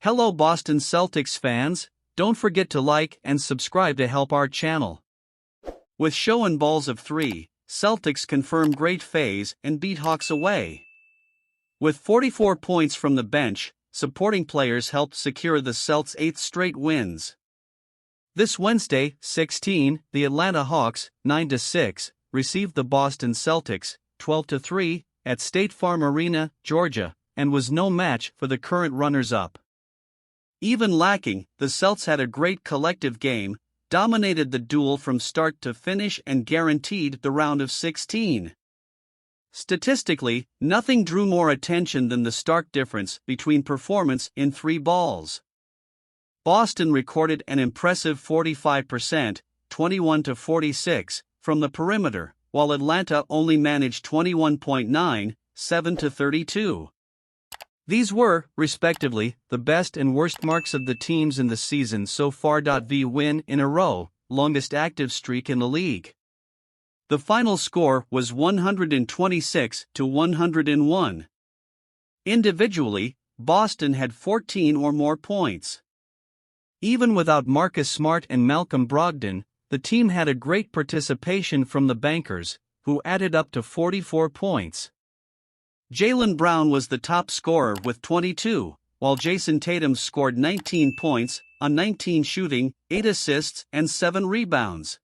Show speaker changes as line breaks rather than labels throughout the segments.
Hello Boston Celtics fans, don't forget to like and subscribe to help our channel. With showing balls of 3, Celtics confirm great phase and beat Hawks away. With 44 points from the bench, supporting players helped secure the Celts' 8th straight wins. This Wednesday, 16, the Atlanta Hawks, 9-6, received the Boston Celtics, 12-3, at State Farm Arena, Georgia, and was no match for the current runners-up. Even lacking, the Celts had a great collective game, dominated the duel from start to finish and guaranteed the round of 16. Statistically, nothing drew more attention than the stark difference between performance in 3 balls. Boston recorded an impressive 45%, 21-46, from the perimeter, while Atlanta only managed 21.9, 7-32. These were, respectively, the best and worst marks of the teams in the season so far.v win in a row, longest active streak in the league. The final score was 126-101. Individually, Boston had 14 or more points. Even without Marcus Smart and Malcolm Brogdon, the team had a great participation from the bankers, who added up to 44 points. Jaylen Brown was the top scorer with 22, while Jason Tatum scored 19 points, on 19 shooting, 8 assists and 7 rebounds.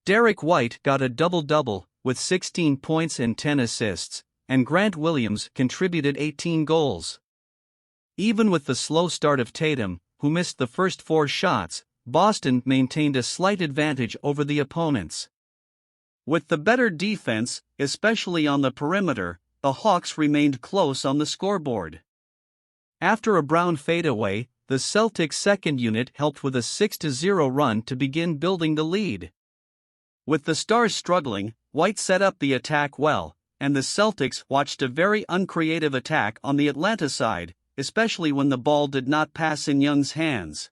Derek White got a double-double, with 16 points and 10 assists, and Grant Williams contributed 18 goals. Even with the slow start of Tatum, who missed the first 4 shots, Boston maintained a slight advantage over the opponents. With the better defense, especially on the perimeter, the Hawks remained close on the scoreboard. After a Brown fadeaway, the Celtics' second unit helped with a 6-0 run to begin building the lead. With the Stars struggling, White set up the attack well, and the Celtics watched a very uncreative attack on the Atlanta side, especially when the ball did not pass in Young's hands.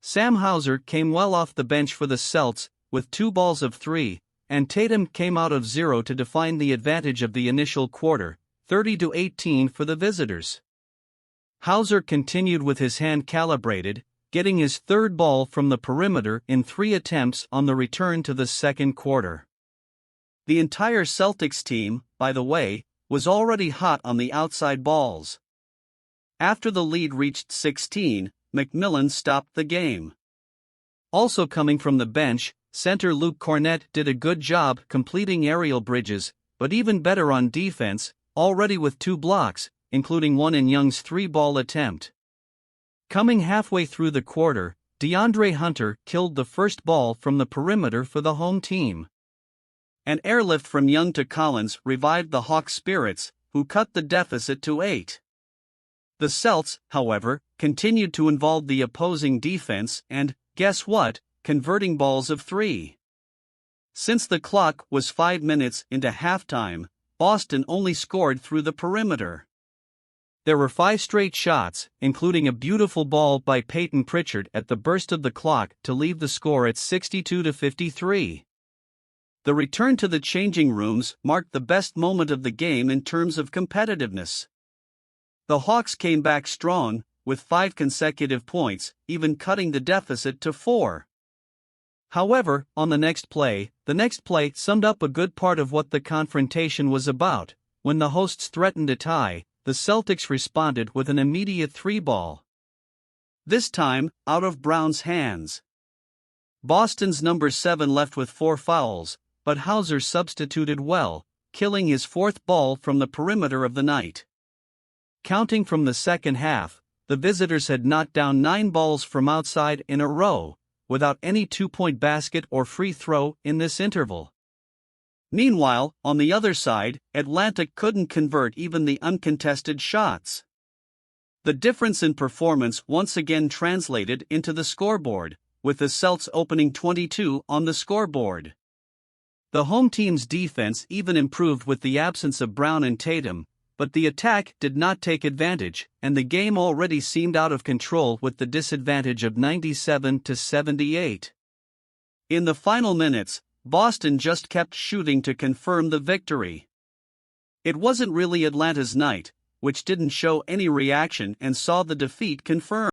Sam Hauser came well off the bench for the Celts, with 2 balls of 3, and Tatum came out of 0 to define the advantage of the initial quarter, 30-18 for the visitors. Hauser continued with his hand calibrated, getting his 3rd ball from the perimeter in 3 attempts on the return to the second quarter. The entire Celtics team, by the way, was already hot on the outside balls. After the lead reached 16, McMillan stopped the game. Also coming from the bench, center Luke Kornet did a good job completing aerial bridges, but even better on defense, already with 2 blocks, including one in Young's 3-ball attempt. Coming halfway through the quarter, DeAndre Hunter killed the first ball from the perimeter for the home team. An airlift from Young to Collins revived the Hawks' spirits, who cut the deficit to 8. The Celts, however, continued to involve the opposing defense and, guess what, converting balls of 3. Since the clock was 5 minutes into halftime, Boston only scored through the perimeter. There were 5 straight shots, including a beautiful ball by Peyton Pritchard at the burst of the clock to leave the score at 62-53. The return to the changing rooms marked the best moment of the game in terms of competitiveness. The Hawks came back strong, with 5 consecutive points, even cutting the deficit to 4. However, on the next play summed up a good part of what the confrontation was about. When the hosts threatened a tie, the Celtics responded with an immediate 3-ball. This time, out of Brown's hands. Boston's number 7 left with 4 fouls, but Hauser substituted well, killing his 4th ball from the perimeter of the night. Counting from the second half, the visitors had knocked down 9 balls from outside in a row, without any 2-point basket or free throw in this interval. Meanwhile, on the other side, Atlanta couldn't convert even the uncontested shots. The difference in performance once again translated into the scoreboard, with the Celts opening 22 on the scoreboard. The home team's defense even improved with the absence of Brown and Tatum, but the attack did not take advantage, and the game already seemed out of control with the disadvantage of 97-78. In the final minutes, Boston just kept shooting to confirm the victory. It wasn't really Atlanta's night, which didn't show any reaction and saw the defeat confirmed.